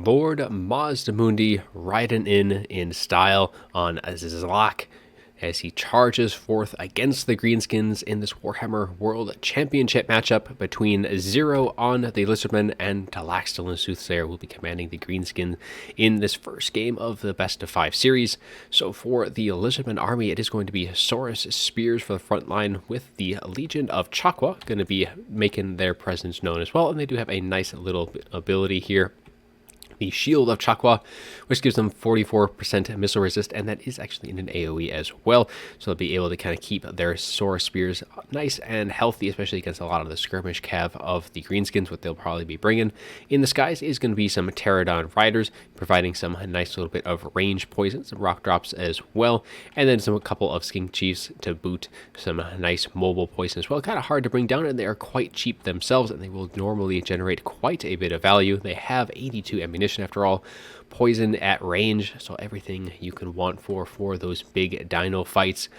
Lord Mazdamundi riding in style on Zlak as he charges forth against the Greenskins in this Warhammer World Championship matchup between zer0 on the Lizardmen and Tlaxtlan Soothsayer will be commanding the Greenskins in this first game of the best of 5 series. So for the Lizardmen army, it is going to be Saurus Spears for the front line, with the Legion of Chakwa going to be making their presence known as well, and they do have a nice little ability here, the Shield of Chakwa, which gives them 44% missile resist, and that is actually in an AoE as well, so they'll be able to kind of keep their Saurus Spears nice and healthy, especially against a lot of the skirmish cav of the Greenskins. What they'll probably be bringing in the skies is going to be some Pterodon Riders, providing some nice little bit of range poison, some rock drops as well, and then a couple of Skink Chiefs to boot some nice mobile poison as well. Kind of hard to bring down, and they are quite cheap themselves, and they will normally generate quite a bit of value. They have 82 ammunition after all, poison at range, so everything you can want for those big dino fights.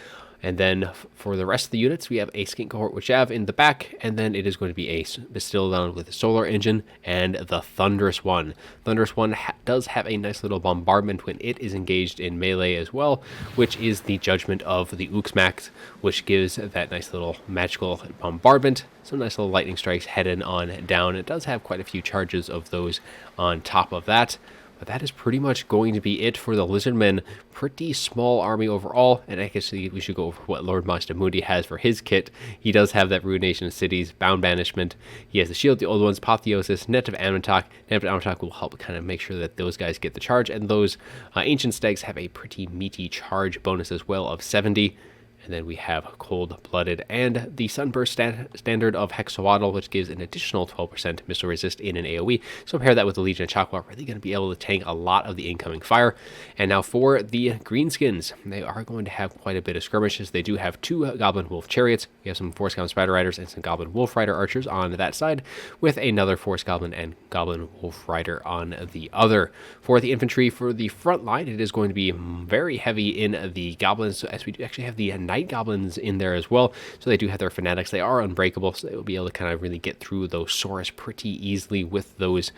And then for the rest of the units, we have a Skink Cohort with Jav in the back, and then it is going to be a Bastillodon with a Solar Engine and the Thunderous One. Thunderous One does have a nice little bombardment when it is engaged in melee as well, which is the Judgment of the Uxmax, which gives that nice little magical bombardment. Some nice little lightning strikes heading on down. It does have quite a few charges of those on top of that. But that is pretty much going to be it for the Lizardmen. Pretty small army overall, and I guess we should go over what Lord Mazdamundi has for his kit. He does have that Ruination of Cities, Bound Banishment. He has the Shield, the Old Ones, Apotheosis, Net of Ammontok. Net of Ammontok will help kind of make sure that those guys get the charge, and those Ancient Stags have a pretty meaty charge bonus as well of 70. And then we have Cold-Blooded and the Sunburst Standard of Hexawaddle, which gives an additional 12% missile resist in an AoE. So pair that with the Legion of Chakwa, really going to be able to tank a lot of the incoming fire. And now for the Greenskins, they are going to have quite a bit of skirmishes. They do have 2 Goblin Wolf Chariots. We have some Force Goblin Spider Riders and some Goblin Wolf Rider Archers on that side, with another Force Goblin and Goblin Wolf Rider on the other. For the infantry, for the front line, it is going to be very heavy in the Goblins, as we do actually have the Night Goblins in there as well. So they do have their Fanatics. They are unbreakable, so they will be able to kind of really get through those Saurus pretty easily with those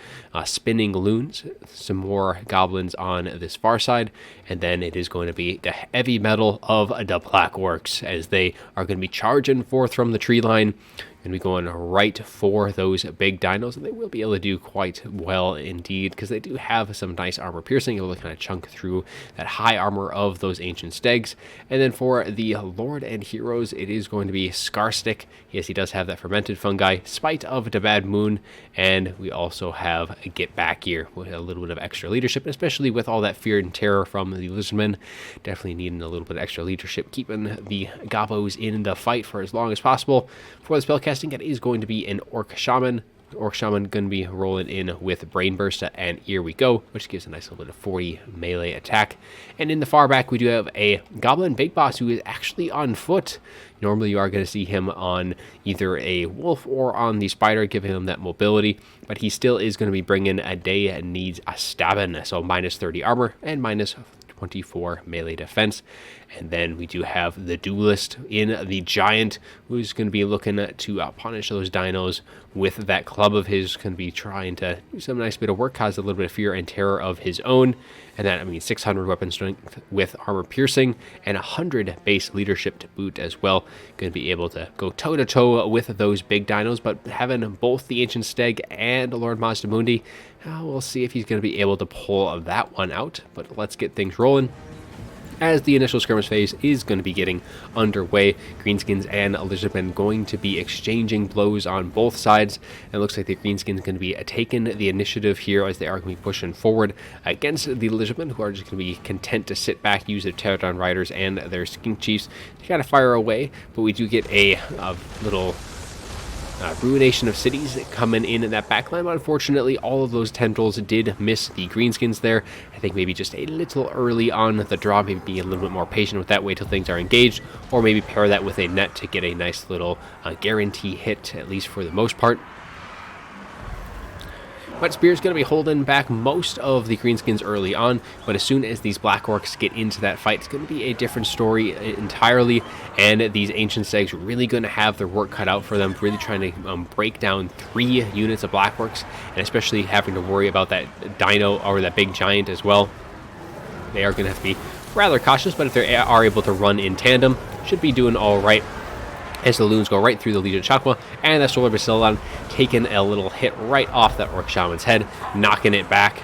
spinning loons. Some more Goblins on this far side, and then it is going to be the heavy metal of the Black Orcs, as they are going to be charging forth from the tree line. Going to be going right for those big dinos, and they will be able to do quite well indeed, because they do have some nice armor piercing, able to kind of chunk through that high armor of those ancient stags. And then for the Lord and Heroes, it is going to be Scarstick. Yes, he does have that fermented fungi, Spite of the Bad Moon, and we also have a Get Back here with a little bit of extra leadership, especially with all that fear and terror from the Lizardmen. Definitely needing a little bit of extra leadership, keeping the Gobos in the fight for as long as possible. For the spellcasting, it is going to be an Orc Shaman. Orc Shaman going to be rolling in with Brain Burst, and Here We Go, which gives a nice little bit of 40 melee attack. And in the far back, we do have a Goblin Big Boss who is actually on foot. Normally, you are going to see him on either a wolf or on the spider, giving him that mobility, but he still is going to be bringing a day needs a stabbing, so minus 30 armor and minus 24 melee defense. And then we do have the Duelist in the Giant, who's going to be looking to punish those dinos with that club of his. Going to be trying to do some nice bit of work, cause a little bit of fear and terror of his own. And that, I mean, 600 weapon strength with armor piercing and 100 base leadership to boot as well. Going to be able to go toe to toe with those big dinos, but having both the Ancient Stag and Lord Mazdamundi, we'll see if he's going to be able to pull that one out. But let's get things rolling, as the initial skirmish phase is going to be getting underway. Greenskins and Lizardmen going to be exchanging blows on both sides. And it looks like the Greenskins going to be taking the initiative here, as they are going to be pushing forward against the Lizardmen, who are just going to be content to sit back, use their Pterodon Riders and their Skink Chiefs to kind of fire away. But we do get a little Ruination of Cities coming in that backline, but unfortunately all of those tendrils did miss the Greenskins there. I think maybe just a little early on the draw, maybe be a little bit more patient with that, wait till things are engaged, or maybe pair that with a net to get a nice little guarantee hit, at least for the most part. But Spear's going to be holding back most of the greenskins early on, but as soon as these Black Orcs get into that fight, it's going to be a different story entirely, and these Ancient Stags really going to have their work cut out for them, really trying to break down 3 units of Black Orcs, and especially having to worry about that Dino or that big Giant as well. They are going to have to be rather cautious, but if they are able to run in tandem, should be doing all right. As the loons go right through the Legion Chakma, and that Solar Bastillon taking a little hit right off that Orc Shaman's head, knocking it back.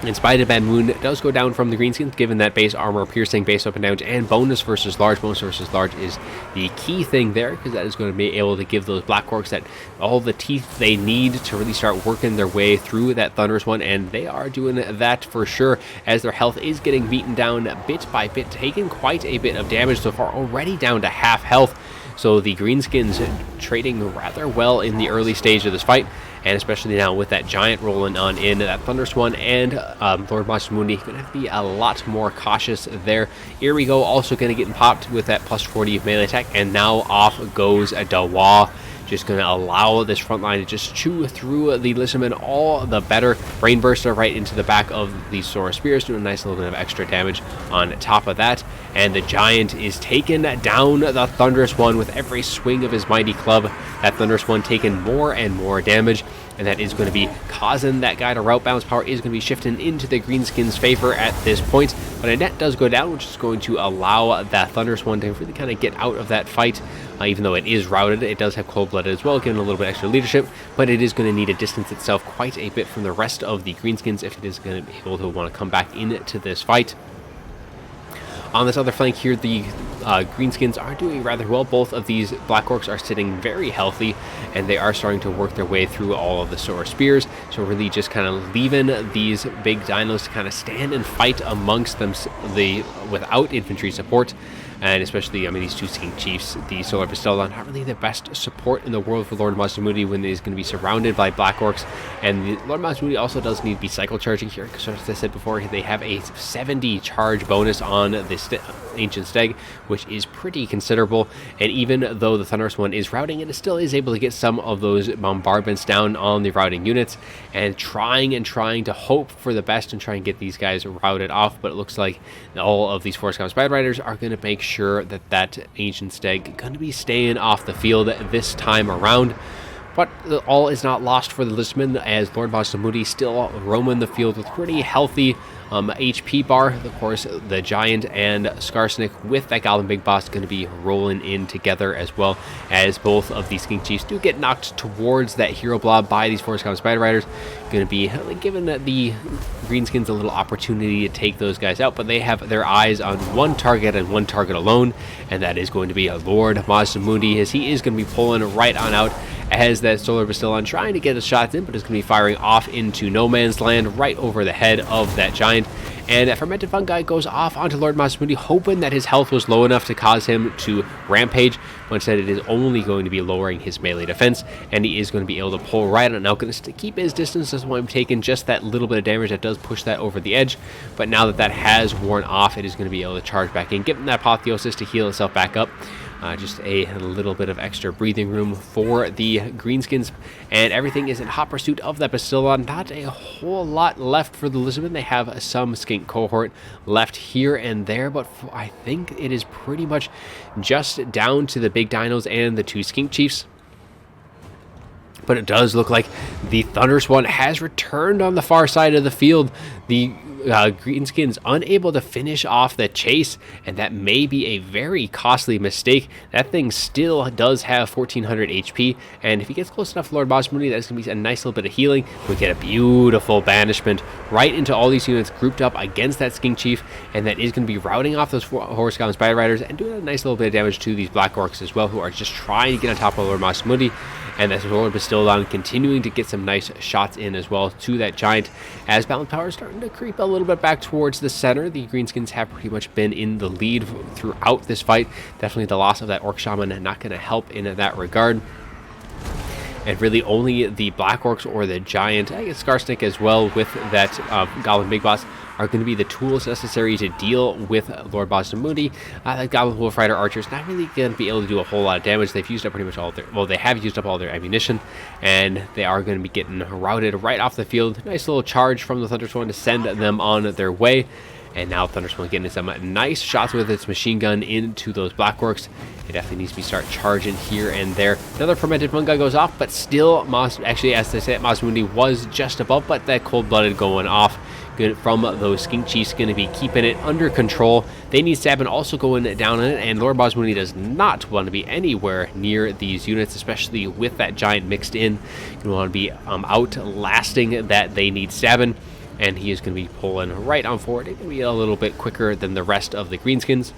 In spite of Bad Moon, does go down from the greenskins, given that base armor, piercing, base up and damage, and bonus versus large. Bonus versus large is the key thing there, because that is going to be able to give those Black Orcs that all the teeth they need to really start working their way through that Thunderous one, and they are doing that for sure, as their health is getting beaten down bit by bit, taking quite a bit of damage so far, already down to half health. So the greenskins trading rather well in the early stage of this fight, and especially now with that Giant rolling on in, that Thunderous one, and Lord Masamundi going to have to be a lot more cautious there. Here we go, also going to get popped with that plus 40 melee attack, and now off goes a Dawa. Just going to allow this front line to just chew through the Lissaman all the better. Brain Burster right into the back of the Sora Spears, doing a nice little bit of extra damage on top of that. And the Giant is taking down the Thunderous one with every swing of his mighty club. That Thunderous one taking more and more damage, and that is going to be causing that guy to route. Balance power is going to be shifting into the greenskins' favor at this point, but a net does go down, which is going to allow that Thunderous one to really kind of get out of that fight. Even though it is routed, it does have cold-blooded as well, giving a little bit extra leadership, but it is going to need to distance itself quite a bit from the rest of the greenskins if it is going to be able to want to come back into this fight. On this other flank here, the greenskins are doing rather well. Both of these Black Orcs are sitting very healthy, and they are starting to work their way through all of the Sora Spears, so really just kind of leaving these big dinos to kind of stand and fight amongst them without infantry support. And especially, I mean, these 2 King Chiefs, the Solar Bastillon, not really the best support in the world for Lord Masamudi when he's going to be surrounded by Black Orcs. And the Lord Masamudi also does need to be cycle charging here, because as I said before, they have a 70 charge bonus on the Ancient Stag, which is pretty considerable. And even though the Thunderous one is routing, it still is able to get some of those bombardments down on the routing units, and trying to hope for the best and try and get these guys routed off. But it looks like all of these Force Scouts Bad Riders are going to make sure that Ancient Stag going to be staying off the field this time around. But all is not lost for the Listman, as Lord Masamudi still roaming the field with pretty healthy HP bar. Of course, the Giant and Skarsnik with that Goblin Big Boss going to be rolling in together, as well as both of these King Chiefs do get knocked towards that Hero Blob by these Force Scouts Spider Riders. Going to be giving the greenskins a little opportunity to take those guys out, but they have their eyes on one target and one target alone, and that is going to be Lord Masamundi, as he is going to be pulling right on out as that Solar Bastillon trying to get his shots in, but is going to be firing off into no man's land right over the head of that Giant. And that Fermented Fungi goes off onto Lord Masamudi, hoping that his health was low enough to cause him to rampage, but instead it is only going to be lowering his melee defense, and he is going to be able to pull right on Alchemist to keep his distance. That's why I'm taking just that little bit of damage that does push that over the edge. But now that that has worn off, it is going to be able to charge back in, give him that Apotheosis to heal itself back up. Just a little bit of extra breathing room for the greenskins, and everything is in hot pursuit of that Bastillon. Not a whole lot left for the Lisbon. They have some skink cohort left here and there, but I think it is pretty much just down to the big dinos and the 2 skink chiefs. But it does look like the Thunderous one has returned on the far side of the field. The greenskins unable to finish off the chase, and that may be a very costly mistake. That thing still does have 1400 HP, and if he gets close enough to Lord Masamudi, that's going to be a nice little bit of healing. We get a beautiful banishment right into all these units grouped up against that skink chief, and that is going to be routing off those Horse Goblin Spider Riders and doing a nice little bit of damage to these Black Orcs as well, who are just trying to get on top of Lord Masamudi. And that's Lord Bastillon continuing to get some nice shots in as well to that Giant, as balance power is starting to creep a little bit back towards the center. The greenskins have pretty much been in the lead throughout this fight. Definitely the loss of that Orc Shaman not going to help in that regard. And really only the Black Orcs or the Giant, I guess Skarsnik as well with that Goblin Big Boss, are going to be the tools necessary to deal with Lord Mazdamundi. The Goblin Wolf Rider archers not really going to be able to do a whole lot of damage. They've used up pretty much all their, well, they have used up all their ammunition, and they are going to be getting routed right off the field. Nice little charge from the Thundersworn to send them on their way. And now Thundersworn getting some nice shots with its machine gun into those Blackworks. It definitely needs to start charging here and there. Another fermented fungi goes off, but still, actually, as I said, Mazdamundi was just above, but that cold-blooded going off from those skink chiefs going to be keeping it under control. They need Sabin also going down on it, and Lord Mazdamundi does not want to be anywhere near these units, especially with that giant mixed in. You want to be outlasting that they need Sabin. And he is going to be pulling right on forward. It's going to be a little bit quicker than the rest of the Greenskins.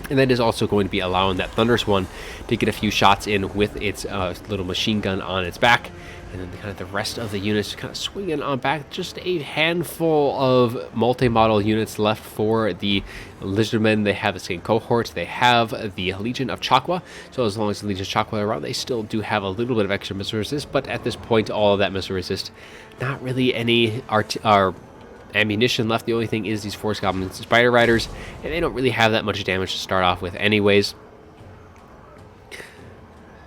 And that is also going to be allowing that Thundersworn to get a few shots in with its little machine gun on its back. And then kind of the rest of the units kind of swinging on back. Just a handful of multi-model units left for the Lizardmen. They have the same cohort. They have the Legion of Chakwa. So as long as the Legion of Chakwa are around, they still do have a little bit of extra missile resist. But at this point, all of that missile resist, not really any ammunition left. The only thing is these Force Goblins and Spider Riders, and they don't really have that much damage to start off with anyways.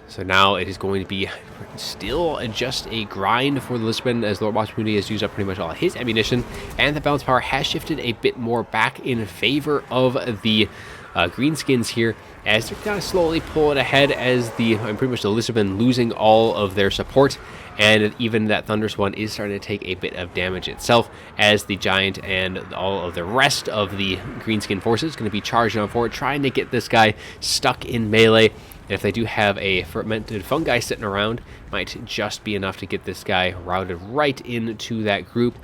So now it is going to be still just a grind for the Lizardmen, as Lord Mazdamundi has used up pretty much all his ammunition, and the balance power has shifted a bit more back in favor of the Greenskins here, as they're kind of slowly pulling ahead as pretty much the Lizardmen losing all of their support, and even that Thundersworn is starting to take a bit of damage itself, as the Giant and all of the rest of the Greenskin forces going to be charging on forward, trying to get this guy stuck in melee. And if they do have a fermented fungi sitting around, might just be enough to get this guy routed right into that group.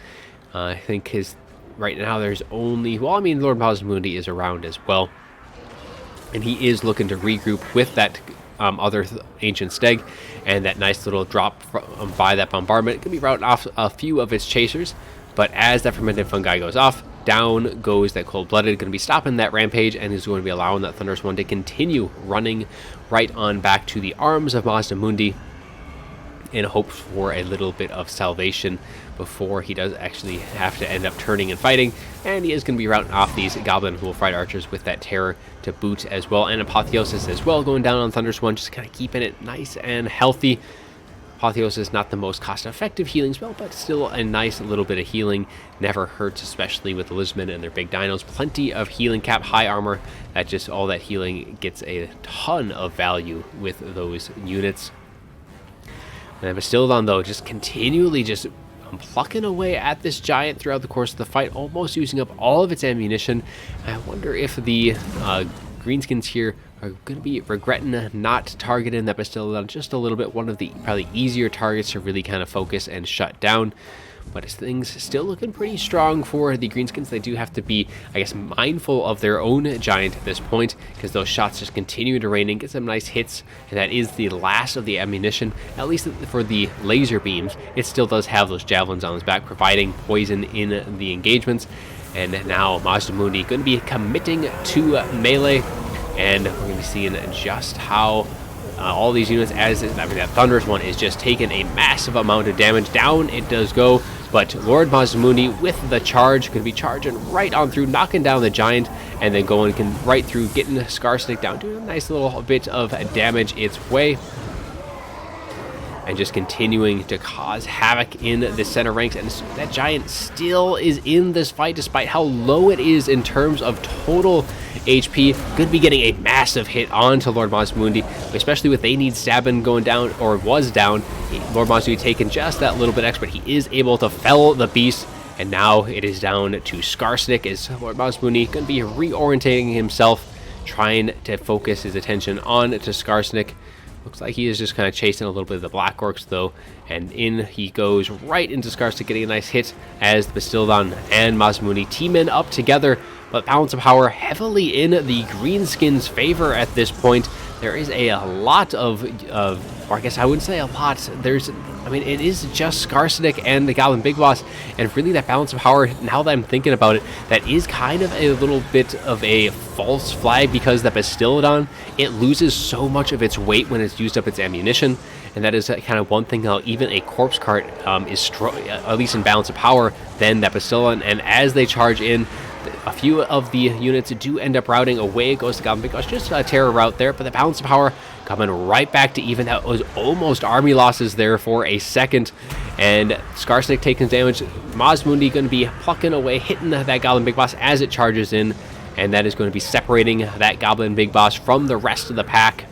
I think right now there's only, well, I mean, Lord Mazdamundi is around as well. And he is looking to regroup with that other ancient stag, and that nice little drop by that bombardment can be routing off a few of its chasers. But as that fermented fungi goes off, down goes that cold-blooded, going to be stopping that rampage, and is going to be allowing that Thundersworn to continue running right on back to the arms of Mazdamundi in hopes for a little bit of salvation before he does actually have to end up turning and fighting. And he is going to be routing off these Goblin Wolf Rider archers with that terror to boot as well, and Apotheosis as well going down on Thundersworn, just kind of keeping it nice and healthy. Apotheosis is not the most cost-effective healing spell, but still a nice little bit of healing. Never hurts, especially with the Lizardmen and their big dinos. Plenty of healing cap, high armor. That just all that healing gets a ton of value with those units. And Bastildon, though, just continually just plucking away at this giant throughout the course of the fight, almost using up all of its ammunition. I wonder if the Greenskins here are going to be regretting not targeting that Bastildon just a little bit. One of the probably easier targets to really kind of focus and shut down. But things still looking pretty strong for the Greenskins. They do have to be, I guess, mindful of their own giant at this point, because those shots just continue to rain in, get some nice hits, and that is the last of the ammunition, at least for the laser beams. It still does have those javelins on its back, providing poison in the engagements. And now Mazdamundi going to be committing to melee, and we're going to be seeing just how all these units, that Thunderous one is just taking a massive amount of damage. Down it does go, but Lord Mazdamundi with the charge could be charging right on through, knocking down the giant, and then going right through, getting Scarsnick down, doing a nice little bit of damage its way, and just continuing to cause havoc in the center ranks. And that giant still is in this fight despite how low it is in terms of total HP. Could be getting a massive hit onto Lord Mazdamundi, especially with they need Sabin going down, or was down. Lord Mazdamundi taking just that little bit extra, but he is able to fell the beast. And now it is down to Scarsnick, as Lord Mazdamundi going to be reorientating himself, trying to focus his attention on to Scarsnick. Looks like he is just kind of chasing a little bit of the Black Orcs, though, and in he goes right into Scarsnick, getting a nice hit as the Bastildon and Mazdamundi team in up together. But balance of power heavily in the Greenskins' favor at this point. There is a lot of, or I guess I wouldn't say a lot. It is just Scarsnick and the Goblin Big Boss, and really that balance of power, now that I'm thinking about it, that is kind of a little bit of a false flag, because the Bastildon, it loses so much of its weight when it's used up its ammunition, and that is kind of one thing how even a corpse cart is at least in balance of power than that Bastillon. And as they charge in, a few of the units do end up routing. Away goes the Goblin Big Boss, just a terror route there, but the balance of power coming right back to even. That was almost army losses there for a second, and Skarsnik taking damage. Mazmundi going to be plucking away, hitting that Goblin Big Boss as it charges in, and that is going to be separating that Goblin Big Boss from the rest of the pack,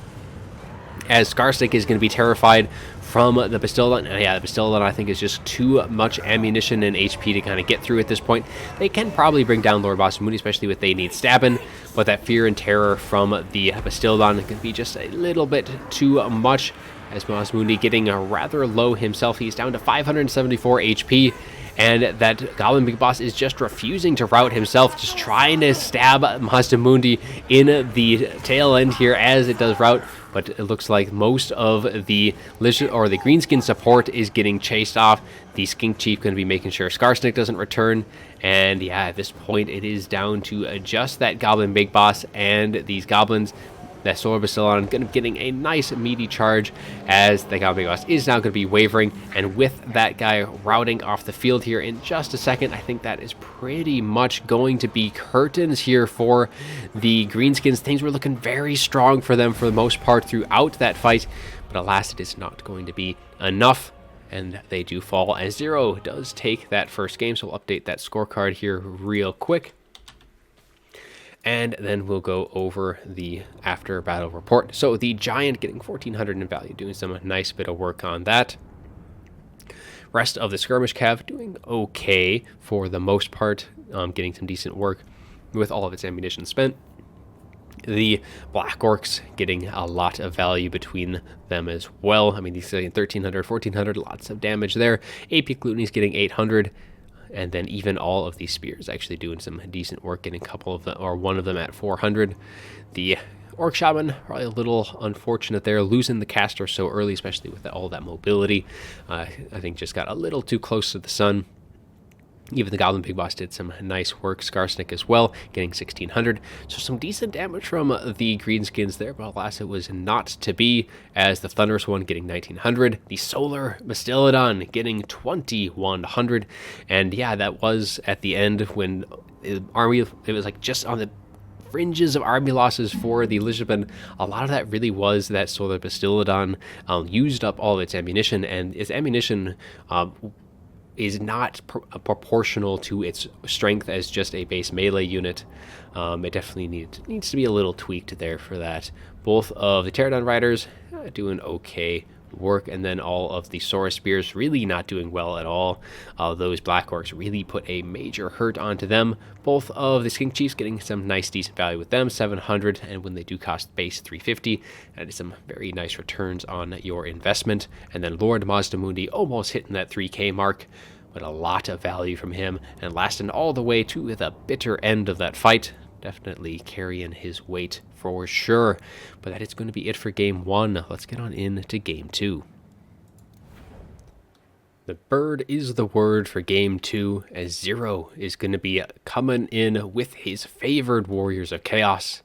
as Skarsnik is going to be terrified from the Bastillon. Yeah, the Bastillon, I think, is just too much ammunition and HP to kind of get through at this point. They can probably bring down Lord Mazmundi, especially with they need stabbing, but that fear and terror from the Bastillon can be just a little bit too much, as Mazmundi getting rather low himself. He's down to 574 HP, and that Goblin Big Boss is just refusing to rout himself, just trying to stab Mazmundi in the tail end here as it does rout. But it looks like most of the Greenskin support is getting chased off. The Skink Chief going to be making sure Skarsnik doesn't return. And yeah, at this point, it is down to just that Goblin Big Boss and these goblins. That Solar Bastillon going to be getting a nice meaty charge, as the Goblin Big Boss is now going to be wavering. And with that guy routing off the field here in just a second, I think that is pretty much going to be curtains here for the Greenskins. Things were looking very strong for them for the most part throughout that fight, but alas, it is not going to be enough, and they do fall as Zero does take that first game. So we'll update that scorecard here real quick, and then we'll go over the after battle report. So the Giant getting 1400 in value, doing some nice bit of work on that. Rest of the Skirmish Cav doing okay for the most part, getting some decent work with all of its ammunition spent. The Black Orcs getting a lot of value between them as well. I mean, these getting 1300, 1400, lots of damage there. AP Gluttony's getting 800. And then even all of these spears actually doing some decent work, getting a couple of them, or one of them at 400. The Orc Shaman, probably a little unfortunate there, losing the caster so early, especially with all that mobility. I think just got a little too close to the sun. Even the Goblin Big Boss did some nice work. Skarsnik as well, getting 1600. So some decent damage from the Greenskins there, but alas, it was not to be, as the Thunderous one getting 1900. The Solar Bastillon getting 2100. And yeah, that was at the end when army, it was like just on the fringes of army losses for the Elizabeth. A lot of that really was that Solar Bastillon used up all of its ammunition, and its ammunition is not proportional to its strength as just a base melee unit. It definitely needs to be a little tweaked there for that. Both of the Pterodon Riders doing okay work, and then all of the Saurus Spears really not doing well at all. Those Black Orcs really put a major hurt onto them. Both of the Skink Chiefs getting some nice decent value with them, 700, and when they do cost base 350, that is some very nice returns on your investment. And then Lord Mazdamundi almost hitting that 3k mark, but a lot of value from him, and lasting all the way to the bitter end of that fight. Definitely carrying his weight for sure. But that is going to be it for game one. Let's get on into game two. The bird is the word for game two, as Zero is going to be coming in with his favored Warriors of Chaos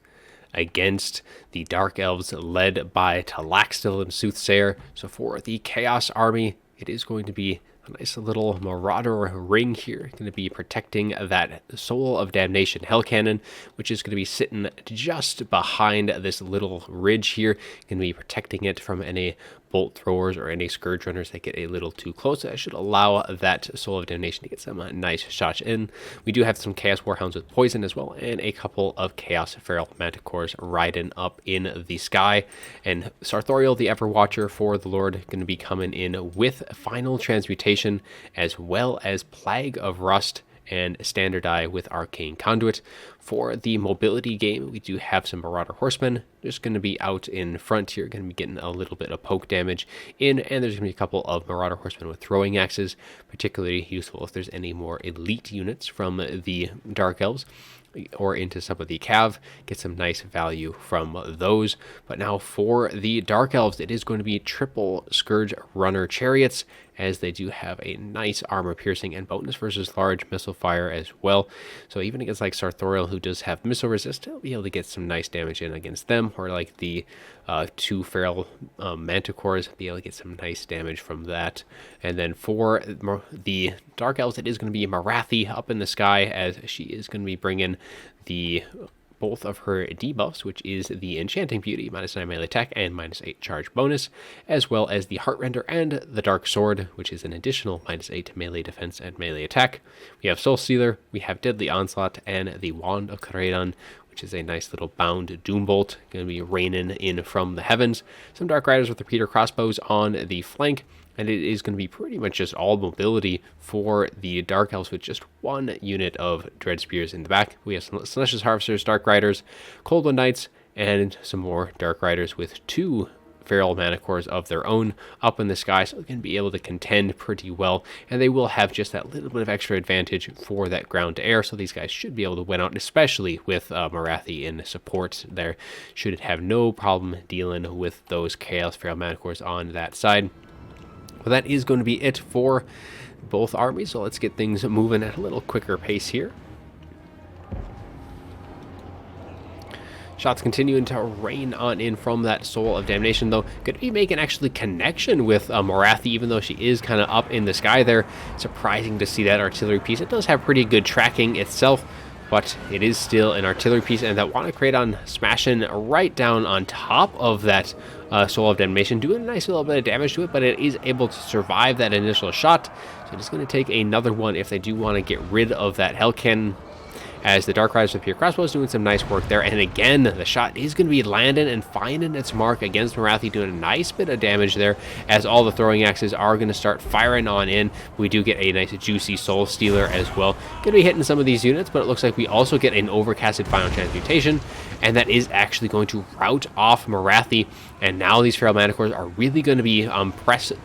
against the Dark Elves led by Tlaxtlan and Soothsayer. So for the Chaos army, it is going to be a nice little Marauder ring here. Going to be protecting that Soul of Damnation Hell Cannon, which is going to be sitting just behind this little ridge here. Going to be protecting it from any bolt throwers or any scourge runners that get a little too close. That should allow that Soul of Damnation to get some nice shots in. We do have some Chaos Warhounds with poison as well, and a couple of Chaos Feral Manticores riding up in the sky. And Sarthoriel, the Everwatcher for the Lord, going to be coming in with Final Transmutation, as well as Plague of Rust and Standard Eye with Arcane Conduit. For the mobility game, we do have some Marauder Horsemen just going to be out in front here, going to be getting a little bit of poke damage in, and there's going to be a couple of Marauder Horsemen with throwing axes, particularly useful if there's any more elite units from the Dark Elves. or into some of the cav, get some nice value from those. But now for the Dark Elves, it is going to be triple Scourge Runner Chariots, as they do have a nice armor piercing and bonus versus large missile fire as well. So even against like Sartorial, who does have missile resist, he'll be able to get some nice damage in against them, or like the two feral manticores, be able to get some nice damage from that. And then for the Dark Elves, it is going to be Marathi up in the sky, as she is going to be bringing the both of her debuffs, which is the Enchanting Beauty, -9 melee attack and -8 charge bonus, as well as the Heartrender and the Dark Sword, which is an additional -8 melee defense and melee attack. We have Soul Stealer, we have Deadly Onslaught, and the Wand of Kraedon, which is a nice little bound Doombolt, going to be raining in from the heavens. Some Dark Riders with repeater crossbows on the flank, and it is going to be pretty much just all mobility for the Dark Elves with just one unit of Dread Spears in the back. We have some Celestial Harvesters, Dark Riders, Cold One Knights, and some more Dark Riders with two feral manticores of their own up in the sky, so they can be able to contend pretty well, and they will have just that little bit of extra advantage for that ground to air, so these guys should be able to win out, especially with Marathi in support there. Should have no problem dealing with those Chaos Feral Manticores on that side. Well, that is going to be it for both armies, so let's get things moving at a little quicker pace here. Shots continuing to rain on in from that Soul of Damnation, though. Going to be making actually connection with Marathi, even though she is kind of up in the sky there. Surprising to see that artillery piece. It does have pretty good tracking itself, but it is still an artillery piece, and that Wand of Kraedon smashing right down on top of that Soul of Damnation, doing a nice little bit of damage to it, but it is able to survive that initial shot. So it's going to take another one if they do want to get rid of that Hell Cannon, as the Dark Riders with Pure Crossbows doing some nice work there. And again, the shot is going to be landing and finding its mark against Marathi, doing a nice bit of damage there, as all the throwing axes are going to start firing on in. We do get a nice juicy Soul Stealer as well. Going to be hitting some of these units, but it looks like we also get an overcasted Final Transmutation, and that is actually going to rout off Marathi. And now these Feral Manticores are really going to be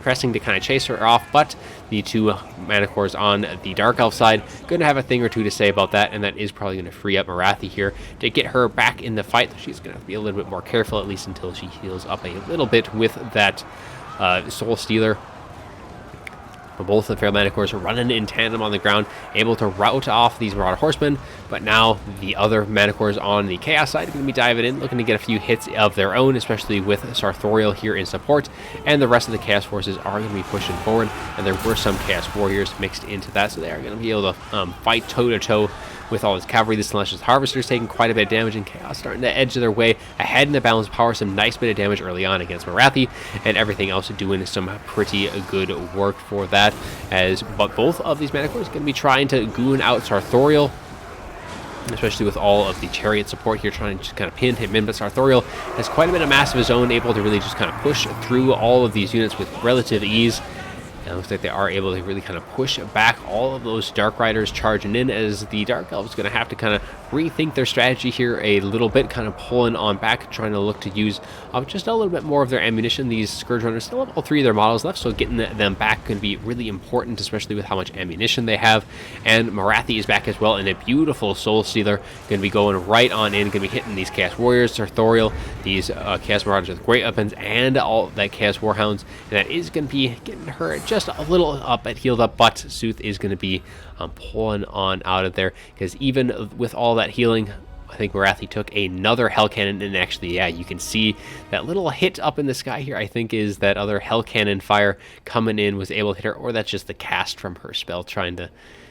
pressing to kind of chase her off, but the two Manticores on the Dark Elf side going to have a thing or two to say about that, and that is probably going to free up Marathi here to get her back in the fight. She's going to have to be a little bit more careful, at least until she heals up a little bit with that Soul Stealer. But both the Feral Manticores are running in tandem on the ground, able to rout off these Marauder Horsemen. But now the other Manticores on the Chaos side are going to be diving in, looking to get a few hits of their own, especially with Sartorial here in support. And the rest of the Chaos Forces are going to be pushing forward, and there were some Chaos Warriors mixed into that, so they are going to be able to fight toe-to-toe with all his cavalry. The Celestial Harvesters taking quite a bit of damage, and Chaos starting to edge their way ahead in the balance power. Some nice bit of damage early on against Marathi, and everything else doing some pretty good work for that. But both of these Manticores are going to be trying to goon out Sartorial, especially with all of the chariot support here, trying to just kind of pin him in. But Sartorial has quite a bit of mass of his own, able to really just kind of push through all of these units with relative ease. And it looks like they are able to really kind of push back all of those Dark Riders charging in, as the Dark Elves going to have to kind of rethink their strategy here a little bit, kind of pulling on back, trying to look to use just a little bit more of their ammunition. These Scourge Runners still have all three of their models left, so getting them back can be really important, especially with how much ammunition they have. And Marathi is back as well, and a beautiful Soul Stealer going to be going right on in, going to be hitting these Chaos Warriors, Sartorial, these Chaos Marauders with great weapons, and all that Chaos Warhounds, and that is going to be getting her just a little up and healed up, but Sooth is going to be pulling on out of there, because even with all that healing, I think Marathi took another Hell Cannon, and actually, yeah, you can see that little hit up in the sky here, I think is that other Hell Cannon fire coming in was able to hit her, or that's just the cast from her spell, trying to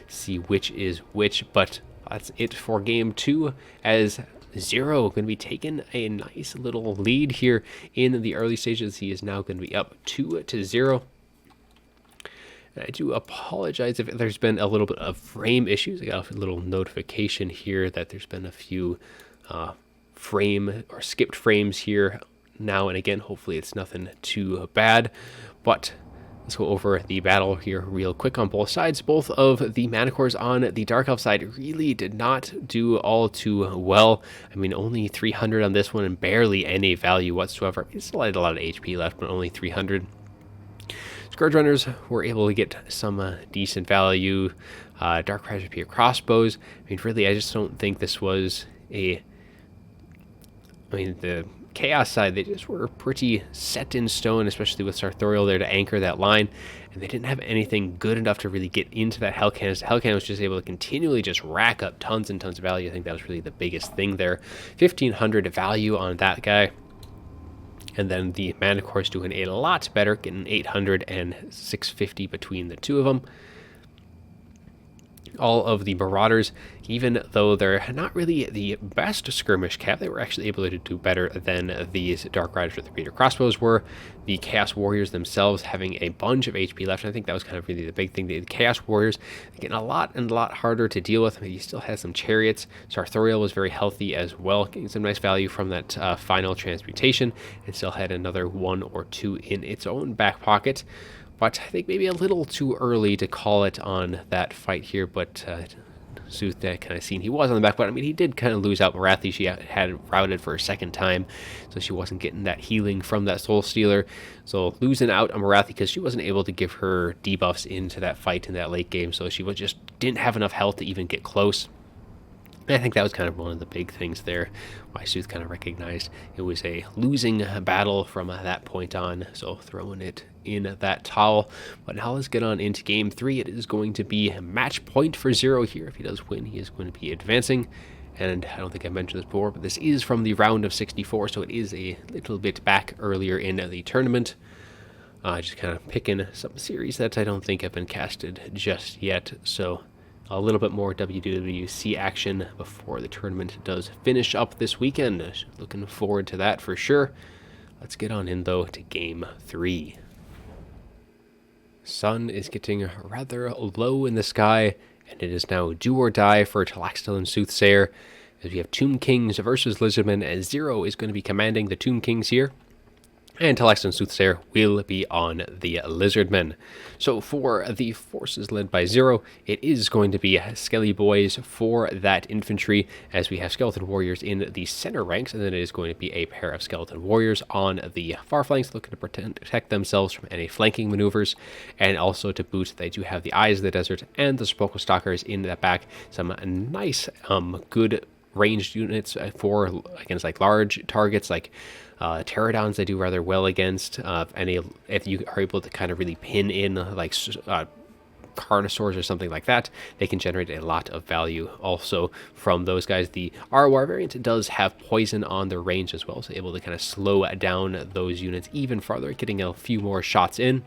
see which is which. But that's it for game 2, as zer0 going to be taking a nice little lead here in the early stages. He is now going to be up 2-0. I do apologize if there's been a little bit of frame issues. I got a little notification here that there's been a few frame or skipped frames here now and again. Hopefully it's nothing too bad, but let's go over the battle here real quick on both sides. Both of the Manticores on the Dark Elf side really did not do all too well. I mean, only 300 on this one and barely any value whatsoever. It still had a lot of HP left, but only 300. Scourge Runners were able to get some decent value. Dark Riders appear crossbows. I mean, really, I just don't think this was a... I mean, the Chaos side, they just were pretty set in stone, especially with Sartorial there to anchor that line, and they didn't have anything good enough to really get into that Hellcannon. Hellcannon was just able to continually just rack up tons and tons of value. I think that was really the biggest thing there. 1,500 value on that guy. And then the Manticore's doing a lot better, getting 800 and 650 between the two of them. All of the Marauders, even though they're not really the best skirmish cap, they were actually able to do better than these Dark Riders with the Repeater Crossbows were. The Chaos Warriors themselves having a bunch of HP left, and I think that was kind of really the big thing. The Chaos Warriors getting a lot harder to deal with. I mean, he still has some Chariots. Sartorial was very healthy as well, getting some nice value from that final transmutation, and still had another 1 or 2 in its own back pocket. But I think maybe a little too early to call it on that fight here, but Soothsayer kind of seen he was on the back, but I mean, he did kind of lose out Marathi. She had routed for a second time, so she wasn't getting that healing from that Soul Stealer. So losing out on Marathi because she wasn't able to give her debuffs into that fight in that late game, so she just didn't have enough health to even get close. And I think that was kind of one of the big things there, why Sooth kind of recognized it was a losing battle from that point on, so throwing it in that towel. But now let's get on into game 3. It is going to be match point for zer0 here. If he does win, he is going to be advancing. And I don't think I mentioned this before, but this is from the round of 64, so it is a little bit back earlier in the tournament. Just kind of picking some series that I don't think have been casted just yet, so a little bit more WWC action before the tournament does finish up this weekend. Looking forward to that for sure. Let's get on in, though, to Game 3. Sun is getting rather low in the sky, and it is now do or die for Tlaxtlan Soothsayer, as we have Tomb Kings versus Lizardmen, as zer0 is going to be commanding the Tomb Kings here. And Tlaxtlan Soothsayer will be on the Lizardmen. So for the forces led by zer0, it is going to be Skelly Boys for that infantry, as we have Skeleton Warriors in the center ranks, and then it is going to be a pair of Skeleton Warriors on the far flanks, looking to protect themselves from any flanking maneuvers, and also to boot, they do have the Eyes of the Desert and the Sepulchral Stalkers in the back. Some nice, good ranged units for against like large targets like Pterodons. They do rather well against if you are able to kind of really pin in like Carnosaurs or something like that, they can generate a lot of value also from those guys. The ROR variant does have poison on their range as well, so able to kind of slow down those units even farther, getting a few more shots in.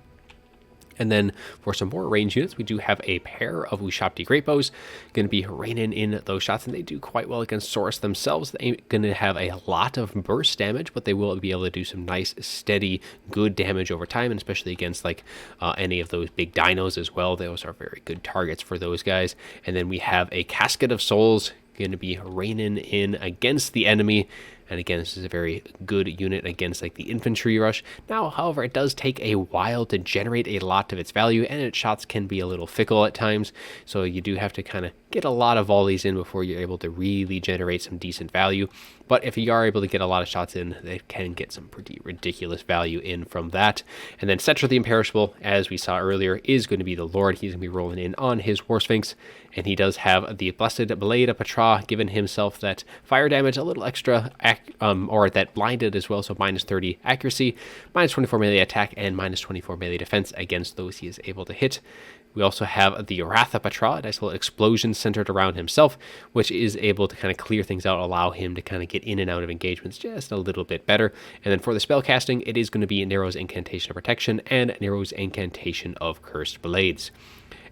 And then for some more range units, we do have a pair of Ushabti Greatbows going to be raining in those shots, and they do quite well against Saurus themselves. They're going to have a lot of burst damage, but they will be able to do some nice, steady, good damage over time, and especially against like any of those big dinos as well. Those are very good targets for those guys. And then we have a Casket of Souls going to be raining in against the enemy. And again, this is a very good unit against like the infantry rush. Now, however, it does take a while to generate a lot of its value, and its shots can be a little fickle at times. So you do have to kind of get a lot of volleys in before you're able to really generate some decent value. But if you are able to get a lot of shots in, they can get some pretty ridiculous value in from that. And then Cetra the Imperishable, as we saw earlier, is going to be the Lord. He's going to be rolling in on his War Sphinx, and he does have the Blessed Blade of Patra, giving himself that fire damage, a little extra, or that blinded as well, so minus 30 accuracy, minus 24 melee attack, and minus 24 melee defense against those he is able to hit. We also have the Wrath of Patra, a nice little explosion centered around himself, which is able to kind of clear things out, allow him to kind of get in and out of engagements just a little bit better. And then for the spell casting, it is going to be Nero's Incantation of Protection and Nero's Incantation of Cursed Blades.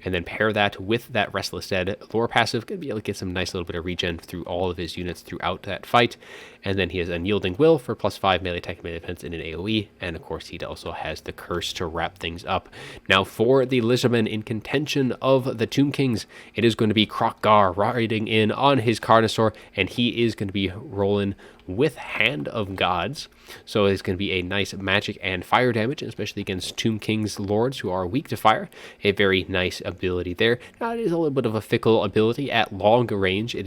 And then pair that with that Restless Dead lore passive, going to be able to get some nice little bit of regen through all of his units throughout that fight. And then he has Unyielding Will for +5 melee attack and melee defense in an AoE. And of course, he also has the Curse to wrap things up. Now for the Lizardmen in contention of the Tomb Kings, it is going to be Krokgar riding in on his Carnosaur, and he is going to be rolling with Hand of Gods. So it's going to be a nice magic and fire damage, especially against Tomb King's lords who are weak to fire. A very nice ability there. Now, it is a little bit of a fickle ability. At long range, it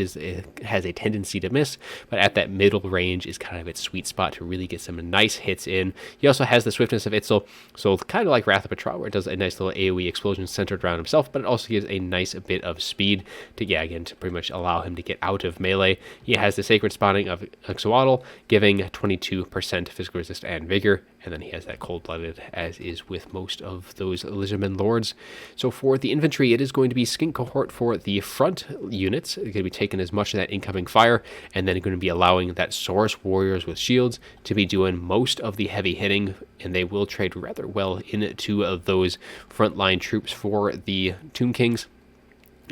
has a tendency to miss, but at that middle range is kind of its sweet spot to really get some nice hits in. He also has the swiftness of Itzel, so kind of like Wrath of Petra, where it does a nice little AoE explosion centered around himself, but it also gives a nice bit of speed to, again, to pretty much allow him to get out of melee. He has the Sacred Spawning of Axolotl, giving 22% physical resist and vigor, and then he has that cold-blooded, as is with most of those Lizardmen lords. So for the infantry, it is going to be Skink Cohort for the front units. It's going to be taking as much of that incoming fire, and then going to be allowing that Saurus Warriors with shields to be doing most of the heavy hitting, and they will trade rather well into those frontline troops for the Tomb Kings.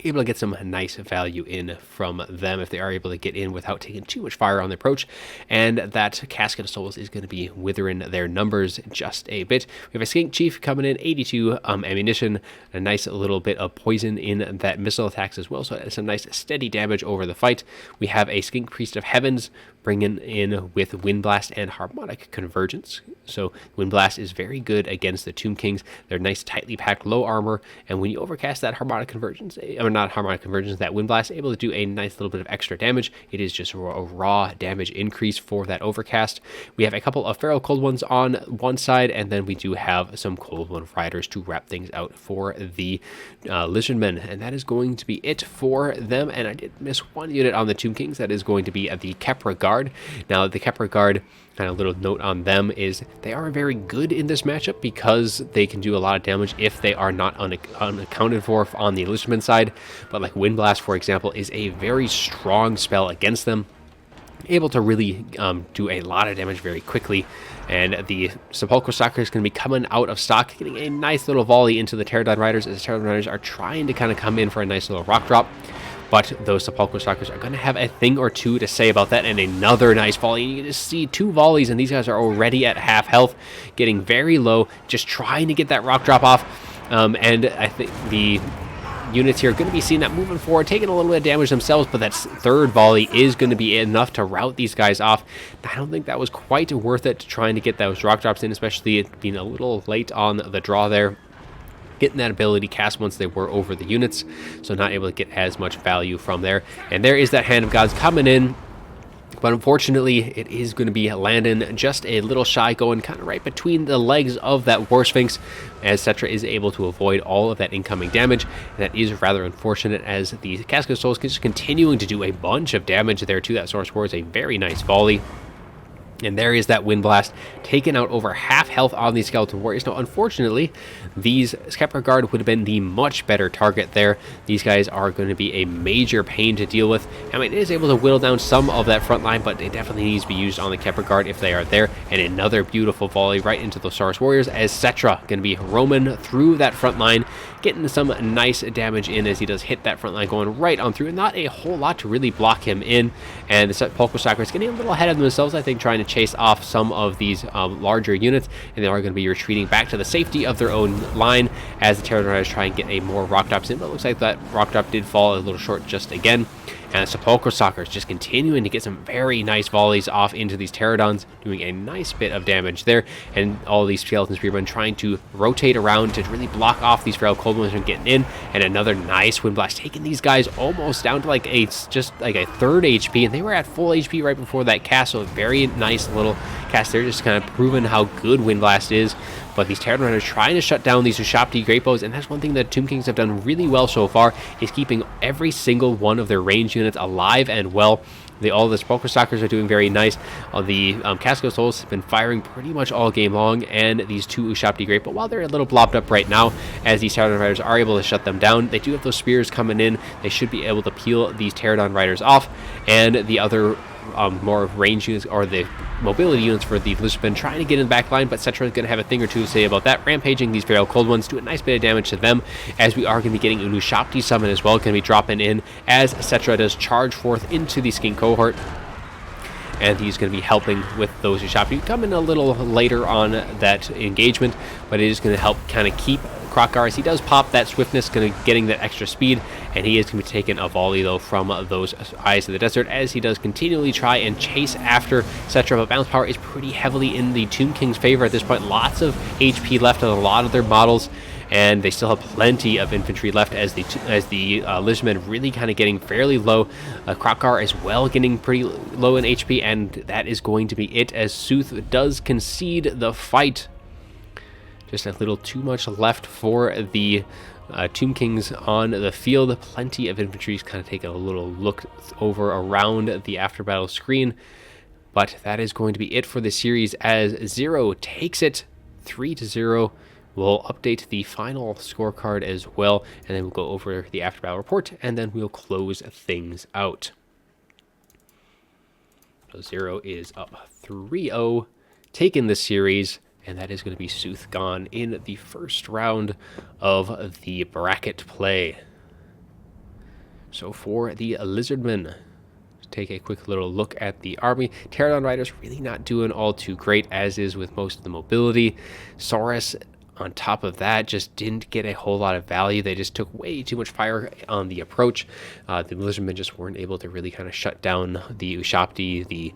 Able to get some nice value in from them if they are able to get in without taking too much fire on the approach. And that Casket of Souls is going to be withering their numbers just a bit. We have a Skink Chief coming in, 82 ammunition, a nice little bit of poison in that missile attacks as well, so it's some nice steady damage over the fight. We have a Skink Priest of Heavens bringing in with Wind Blast and Harmonic Convergence. So Wind Blast is very good against the Tomb Kings. They're nice, tightly packed, low armor, and when you overcast that Harmonic Convergence, or not Harmonic Convergence, that Wind Blast, able to do a nice little bit of extra damage. It is just a raw damage increase for that overcast. We have a couple of Feral Cold Ones on one side, and then we do have some Cold One Riders to wrap things out for the Lizardmen, and that is going to be it for them. And I did miss one unit on the Tomb Kings. That is going to be the Kepra Guard. Now, the Kepra Guard, kind of little note on them is they are very good in this matchup because they can do a lot of damage if they are not unaccounted for on the Lizardman side. But like Wind Blast, for example, is a very strong spell against them, able to really do a lot of damage very quickly. And the Sepulchral Stalker is going to be coming out of stock, getting a nice little volley into the Pterodon Riders as the Pterodon Riders are trying to kind of come in for a nice little rock drop. But those Sepulchral Stalkers are going to have a thing or two to say about that, and another nice volley. You can just see two volleys, and these guys are already at half health, getting very low, just trying to get that rock drop off. And I think the units here are going to be seeing that moving forward, taking a little bit of damage themselves, but that third volley is going to be enough to rout these guys off. I don't think that was quite worth it, trying to get those rock drops in, especially it being a little late on the draw there. Getting that ability cast once they were over the units, so not able to get as much value from there. And there is that Hand of Gods coming in, but unfortunately it is going to be landing just a little shy, going kind of right between the legs of that War Sphinx, as Cetra is able to avoid all of that incoming damage. And that is rather unfortunate, as the Casket of Souls is just continuing to do a bunch of damage there to that Saurus Warrior. A very nice volley. And there is that Wind Blast, taking out over half health on these Skeleton Warriors. Now, unfortunately, these Kepra Guard would have been the much better target there. These guys are going to be a major pain to deal with. I mean, it is able to whittle down some of that front line, but it definitely needs to be used on the Kepra Guard if they are there. And another beautiful volley right into the Saurus Warriors, as Cetra going to be roaming through that front line, getting some nice damage in as he does hit that front line, going right on through. Not a whole lot to really block him in. And the Sepulchral Stalker is getting a little ahead of themselves, I think, trying to chase off some of these larger units, and they are going to be retreating back to the safety of their own line as the Pterodon Riders try and get a more rock drops in. But it looks like that rock drop did fall a little short just again. And the Sepulchral Stalker is just continuing to get some very nice volleys off into these Pterodons, doing a nice bit of damage there. And all these Skeleton Spearmen trying to rotate around to really block off these Feral Cold Ones from getting in. And another nice Wind Blast, taking these guys almost down to like just like a third HP. And they were at full HP right before that cast, so a very nice little cast there, just kind of proving how good Wind Blast is. But these Pterodon Riders trying to shut down these Ushapti Great Bows, and that's one thing that Tomb Kings have done really well so far, is keeping every single one of their range units alive and well. All the Sepulchral Stalkers are doing very nice. The Casket of Souls have been firing pretty much all game long, and these two Ushapti Great Bow, while they're a little blobbed up right now, as these Pterodon Riders are able to shut them down, they do have those spears coming in. They should be able to peel these Pterodon Riders off, and the other more range units, or the mobility units for the Lizardmen, trying to get in the back line, but Cetra is going to have a thing or two to say about that. Rampaging these Feral Cold Ones, do a nice bit of damage to them, as we are going to be getting a Ushapti summon as well, going to be dropping in as Cetra does charge forth into the Skink Cohort. And he's going to be helping with those Ushapti. Coming a little later on that engagement, but it is going to help kind of keep Kroq-Gar as he does pop that swiftness, getting that extra speed, and he is going to be taking a volley, though, from those Eyes of the Desert, as he does continually try and chase after zer0, but balance power is pretty heavily in the Tomb King's favor at this point. Lots of HP left on a lot of their models, and they still have plenty of infantry left as the Lizardmen really kind of getting fairly low. Kroq-Gar as well getting pretty low in HP, and that is going to be it as Sooth does concede the fight. Just a little too much left for the Tomb Kings on the field. Plenty of infantry kind of taking a little look over around the after battle screen, but that is going to be it for the series as zer0 takes it 3-0. We'll update the final scorecard as well, and then we'll go over the after battle report, and then we'll close things out. So zer0 is up 3-0, taking the series, and that is going to be Sooth gone in the first round of the bracket play. So for the Lizardmen, take a quick little look at the army. Pterodon Riders really not doing all too great, as is with most of the mobility. Saurus, on top of that, just didn't get a whole lot of value. They just took way too much fire on the approach. The Lizardmen just weren't able to really kind of shut down the Ushabti, the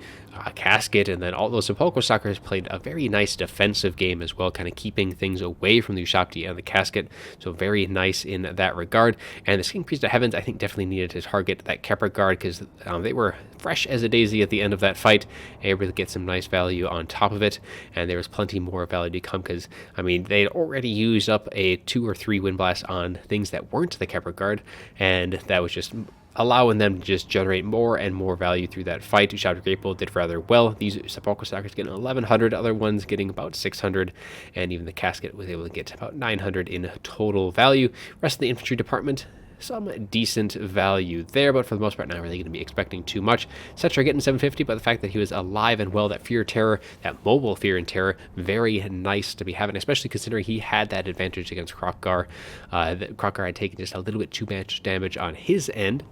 Casket, and then all those Sepulchral Stalkers played a very nice defensive game as well, kind of keeping things away from the Ushabti and the Casket. So very nice in that regard. And the King Priest of Heavens, I think, definitely needed to target that Kepler Guard, because they were fresh as a daisy at the end of that fight, able to get some nice value on top of it. And there was plenty more value to come, because, I mean, they'd already used up a 2 or 3 wind blasts on things that weren't the Kepler Guard, and that was just allowing them to just generate more and more value through that fight. Ushabti Greatbow did rather well. These Sepulchral Stalkers getting 1,100, other ones getting about 600, and even the Casket was able to get about 900 in total value. Rest of the infantry department, some decent value there, but for the most part, not really going to be expecting too much. zer0 getting 750, but the fact that he was alive and well, that Fear Terror, that mobile Fear and Terror, very nice to be having, especially considering he had that advantage against Kroq-Gar. Kroq-Gar had taken just a little bit too much damage on his end.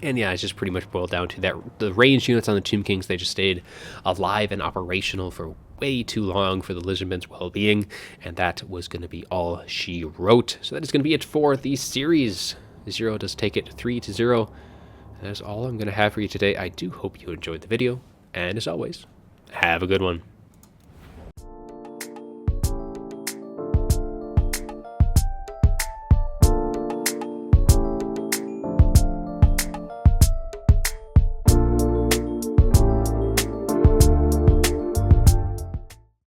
And yeah, it's just pretty much boiled down to that the ranged units on the Tomb Kings, they just stayed alive and operational for way too long for the Lizardmen's well-being, and that was going to be all she wrote. So that is going to be it for the series. zer0 does take it 3-0. That is all I'm going to have for you today. I do hope you enjoyed the video, and as always, have a good one.